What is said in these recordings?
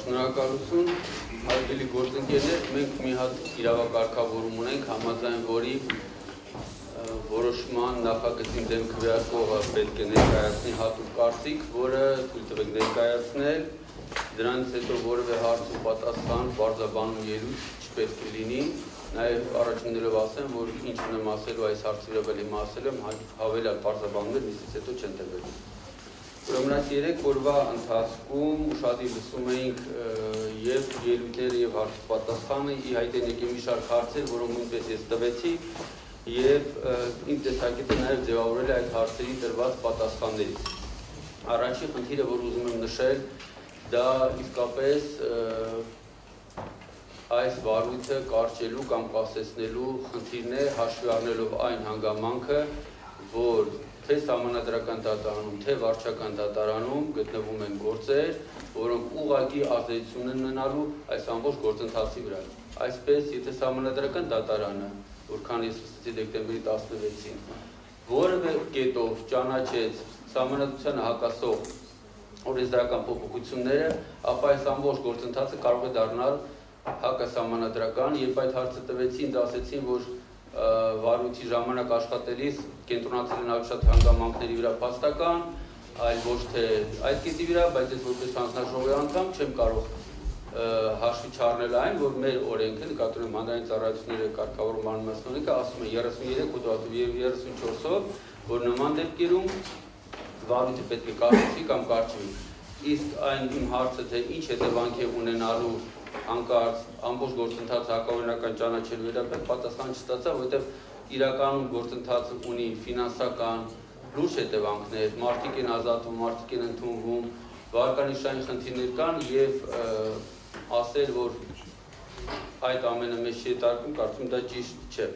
Շնորհակալություն, հարգելի գործընկերներ, մենք մի հատ իրավակարգավորում ունենք, համաձայն որի որոշման նախագծին դեմ քվեարկողը պետք է ներկայացնի հատուկ կարծիք, որը թույլ տվեք ներկայացնել, դրանից հետո որևէ հարց ու պատասխան բարձրաբանում ելույթ չպետք է լինի, նաև առաջիններով ասեմ, որ ինչ ունեմ ասելու այս հարցի վրա հիմա ասել եմ, հավելյալ բարձրաբանումներ միսից հետո չեն տրվելու։ Ուրեմն այս 3 օրվա ընթացքում ուշադիր լսում էինք եւ ելույթները եւ հարց պատասխանը, ի հայտ են եկել մի շարք հարցեր, որոնք նույնպես ես տվեցի եւ իմ տեսակետը նաեւ ձևավորել է այդ հարցերի տրված պատասխաններից։ Առաջին խնդիրը, որ ուզում եմ նշել, դա իսկապես այս վարույթը կարճելու կամ կասեցնելու խնդիրն է, հաշվի առնելով այն հանգամանքը, որ թե սահմանադրական դատարանում, թե վարչական դատարանում գտնվում են գործեր, որոնք ուղղակի ազդեցություն են ունենալու այս ամբողջ գործընթացի վրա։ Այսպես, եթե սահմանադրական դատարանը, որքան ես լսեցի դեկտեմբերի 16-ին, որևէ կետով ճանաչեց սահմանադրությանը հակասող օրենսդրական փոփոխությունները, ապա այս ամբողջ գործընթացը կարող է դառնալ հակասահմանադրական, երբ այդ հարցը տվեցին, ինձ ասեցին, որ վարույթի ժամանակ աշխատելիս կենտրոնացել են շատ հանգամանքների վրա փաստական, այլ ոչ թե այդ կետի վրա, բայց ես որպես հանձնաժողովի անդամ չեմ կարող հաշվի չառնել այն, որ մեր օրենքը, նկատի ունեմ հանրային ծառայությունների կարգավորման անմասնորենքը, ասում է 33 հոդվածով եւ 34-ով, որ նման դեպքերում վարույթը պետք է կարճվի կամ կարճվի։ Իսկ այն իմ հարցը, թե ինչ հետևանք է ունենալու հանկարծ ամբողջ գործընթացը հակաօրինական ճանաչելու վերաբերյալ պատասխան չստացա, որովհետև իրականում գործընթացը ունի ֆինանսական լուրջ հետևանքներ, մարդիկ են ազատվում, մարդիկ են ընդունվում, վարկանիշային խնդիրներ կան եւ ասել, որ այդ ամենը մեզ չի հետարկում, կարծում դա ճիշտ չէ։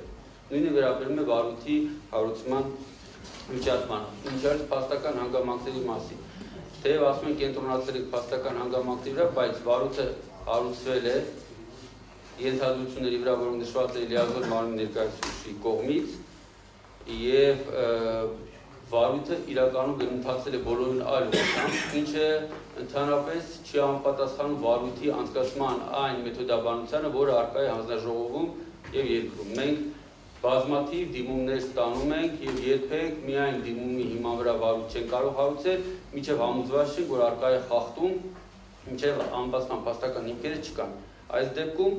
Նույնը վերաբերում է վարույթի հարուցման միջատմանը, ինչպես փաստական հանգամանքների մասին։ Թեև ասում են կենտրոնացել եք փաստական հանգամանքների վրա, բայց վարույթը հարուցվել է ենթադրությունների վրա, որոնք նշված է լիազոր մարմնի ներկայացուցիչի կողմից եւ վարույթը իրականում գնահատվել է բոլորին այլ ուղղությամբ, ինչը ընդհանրապես չի համապատասխանում վարույթի անցկացման այն մեթոդաբանությանը, որը առկա է հանձնաժողովում եւ երկրում։ Մենք բազմաթիվ դիմումներ ստանում ենք եւ երբեք միայն դիմումի հիման վրա վարույթ չեն կարող հարուցել, մինչեւ համոզված չենք, որ առկա է խախտում, մինչև անպաստան փաստական հիմքերը չկան։ Այս դեպքում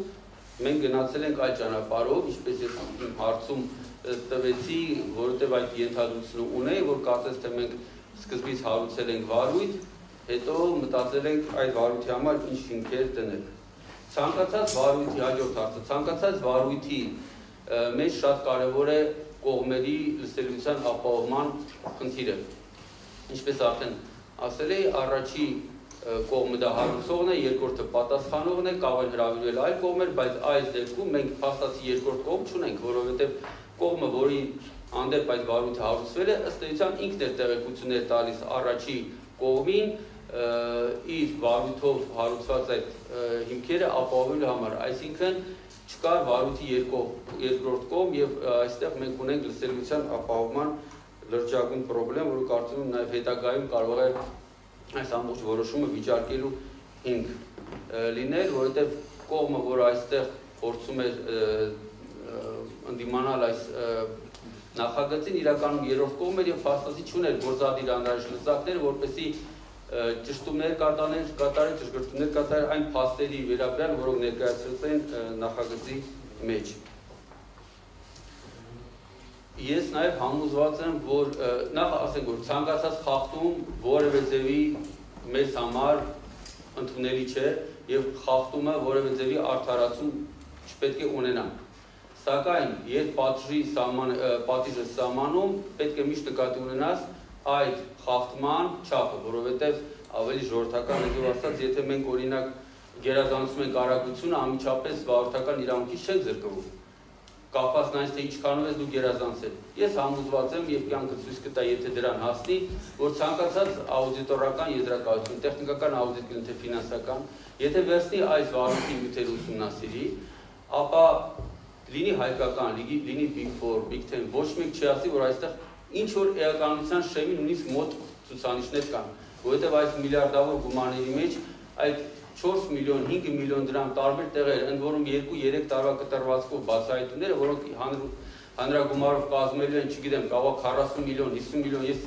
մենք գնացել ենք այլ ճանապարհով, ինչպես ես իմ հարցում տվեցի, որովհետև այդ ենթադրությունը ունեի, որ կարծես թե մենք սկզբից հարուցել ենք վարույթ, հետո մտածել ենք այդ վարույթի համար ինչ հիմքեր դնել։ Ցանկացած վարույթի հաջորդ հարցը, ցանկացած վարույթի մեջ շատ կարևոր է կողմերի լսելիության ապահովման խնդիրը։ Ինչպես արդեն ասել էի, առաջի կողմը դա հարուցողն է, երկրորդը պատասխանողն է, կարող է հրավիրել այլ կողմեր, բայց այս դեպքում մենք փաստացի երկրորդ կողմ չունենք, որովհետև կողմը, որի հանդեպ այդ վարույթը հարուցվել է, ըստ էության ինքն է տեղեկություններ տալիս առաջի կողմին իր վարույթով հարուցված այդ հիմքերը ապահովելու համար, այսինքն չկա վարույթի երկրորդ կողմ եւ այստեղ մենք ունենք լսելիության ապահովման լրջագույն խնդրեմ, որը կարծում եմ նաեւ հետագայում կարող է այս ամբողջ որոշումը վիճարկելու հիմք լինել, որովհետև կողմը, որ այստեղ փորձում է ընդդիմանալ այս նախագծին, իրականում երրորդ կողմը եւ փաստացի չուներ գործադիր անհրաժեշտ լծակներ, որպեսզի ճշտումներ կատարել, ճշգրտումներ կատարել այն փաստերի վերաբերյալ, որոնք ներկայացված են նախագծի մեջ։ Ես նաև համոզված եմ, որ նախ ասենք, որ ցանկացած խախտում որևէ ձևի մեզ համար ընդունելի չէ եւ խախտումը որևէ ձևի արդարացում չպետք է ունենա։ Սակայն երբ պատիժը սահմանում, պետք է միշտ նկատի ունենաս այդ խախտման չափը, որովհետեւ ավելի ժողովրդական եք ասած, եթե մենք օրինակ գերազանցում ենք արագությունը, անմիջապես վարորդական իրավունքից չենք զրկվում։ Կապված նայած թե ինչքանով ես դու գերազանցել։ Ես համոզված եմ եւ կյանքը ցույց կտա, եթե դրան հասնի, որ ցանկացած աուդիտորական եզրակացություն, տեխնիկական աուդիտ կլինի թե ֆինանսական, եթե վերցնի այս վարույթի նյութերը ուսումնասիրի, ապա լինի հայկական, լինի Big 4, Big 10, ոչ մեկ չի ասի, որ այստեղ ինչ որ էականության շեմի նույնիսկ մոտ ցուցանիշներ կան, որովհետեւ այս միլիարդավոր գումարների մեջ այդ 4 միլիոն, 5 միլիոն դրամ տարբեր տեղեր, ընդ որում 2-3 տարվա կտրվածքով բացահայտումները, որոնք հանրագումարով կազմելու են, չգիտեմ, կարող 40 միլիոն, 50 միլիոն, ես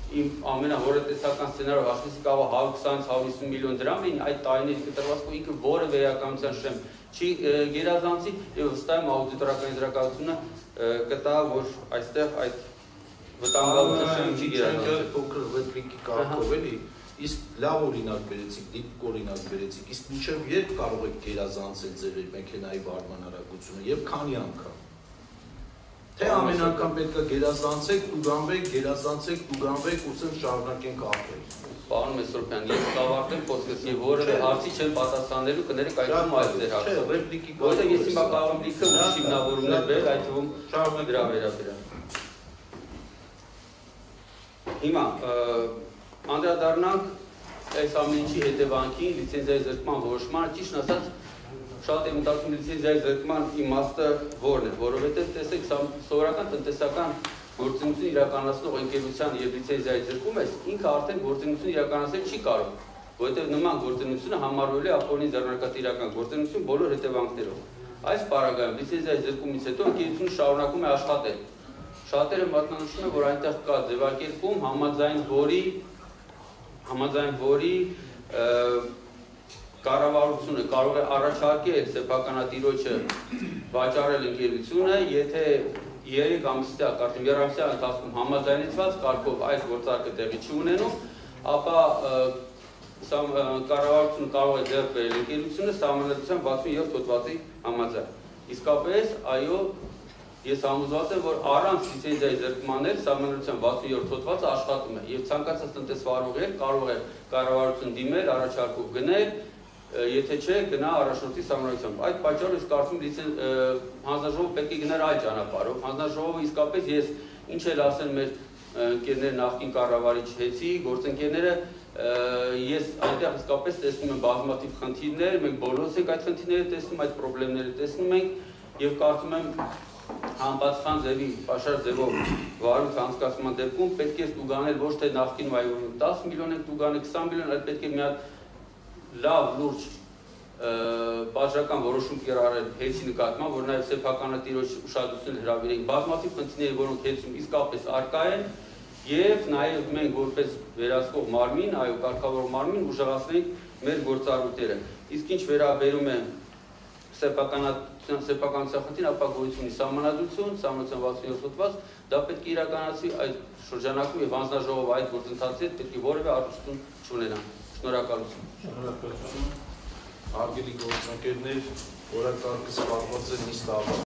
իմ ամենահորատեսական սցենարով հաշվեցի կարող 120-150 միլիոն դրամ էին այդ տարիների կտրվածքով ինքը որևէ էականության շեմ չի գերազանցի եւ վստահ եմ աուդիտորական եզրակացությունը կտա, որ այստեղ այդ վտանգավորությունը շեմ չի գերազանցի։ Փոքր ռեպլիկի կարգով էլի, իսկ լավ օրինակ բերեցիք, դիպ օրինակ բերեցիք, իսկ մինչև երբ կարող եք գերազանցել ձեր մեքենայի վարման արագությունը եւ քանի անգամ։ Թե ամեն անգամ պետք է գերազանցեք, տուգանվեք, գերազանցեք, տուգանվեք, ուսեմ շարունակենք ապրել։ Պարոն Մեսրոպյան, ես կավարտեմ խոսքս եւ որևէ հարցի չեմ պատասխանելու, կներեք այդում այլ ձեր հարցը։ Ռեպլիկի Որտեղ ես հիմա կարող եմ լիքը հիմնավորումներ բերել, այդ թվում դրա վերաբերյալ։ Հիմա անդրադառնանք այս ամեն ինչի հետևանքին, լիցենզիայի զրկման որոշմանը, ճիշտ ասած, շատ եմ մտածում լիցենզիայի զրկման իմաստը որն է, որովհետև տեսեք, սովորական տնտեսական գործունեություն իրականացնող ընկերության եւ լիցենզիայի զրկումը ինքը արդեն գործունեություն իրականացնել չի կարող, որովհետև նման գործունեությունը համարվել է ապօրինի ձեռնարկատիրական գործունեություն բոլոր հետևանքներով։ Այս պարագայում լիցենզիայի զրկումից հետո ընկերությունը շարունակում է աշխատել։ Շատերը մատնանշում են, որ այնտեղ կա ձևակերպում, համաձայն որի կառավարությունը կարող է առաջարկել սեփականատիրոջը վաճառել ընկերությունը, եթե 3 ամսյա, կարծեմ 2 ամսյա ընթացքում համաձայնեցված կարգով այս գործարքը տեղի չի ունենում, ապա կառավարությունը կարող է ձեռք բերել ընկերությունը սահմանադրության 67 հոդվածի համաձայն։ Իսկապես, այո, ես համոզված եմ, որ առանց լիցենզիայի զրկմաններ սահմանադրության 67 հոդվածը աշխատում է եւ ցանկացած տնտեսվարող կարող է կառավարություն դիմել, առաջարկով գնել, եթե չէ, գնա առաջնորդի սահմանադրությամբ։ Այդ պատճառով ես կարծում եմ հանձնաժողովը պետք է գնար այլ ճանապարհով։ Հանձնաժողովը իսկապես ես ինչ էլ ասեն մեր ընկերները նախկին կառավարիչ հեծի, գործընկերները, ես այնտեղ իսկապես տեսնում եմ բազմաթիվ խնդիրներ, մենք բոլորս ենք այդ խնդիրները տեսնում, այդ խնդիրները տեսնում ենք եւ կարծում եմ համապատասխան ձևի, պաշար ձևով վարույթ անցկացման դեպքում պետք է ստուգանել ոչ թե նախկինում այո 10 միլիոն ենք ստուգանել, 20 միլիոն, այլ պետք է մի հատ լավ լուրջ բաժական որոշում կիրառել հեծի նկատմամբ, որ նաև սեփականատիրոջ ուշադրություն հրավիրենք բազմաթիվ խնդիրների, որոնք հեծում իսկապես առկա են, եւ նաև մենք որպես վերահսկող մարմին, այո կարգավորող մարմին ուժեղացնենք մեր գործառույթները։ Իսկ ինչ վերաբերում է սեփականության խնդրին, ապա գոյություն ունի սահմանադրություն, սահմանադրության 67 հոդված, դա պետք է իրականացվի այդ շրջանակում եւ հանձնաժողովը այդ գործընթացի հետ պետք է որևէ առնչություն չունենա։ Շնորհակալություն։ Շնորհակալություն։ Հարգելի գործընկերներ, օրակարգը սպառված է նիստ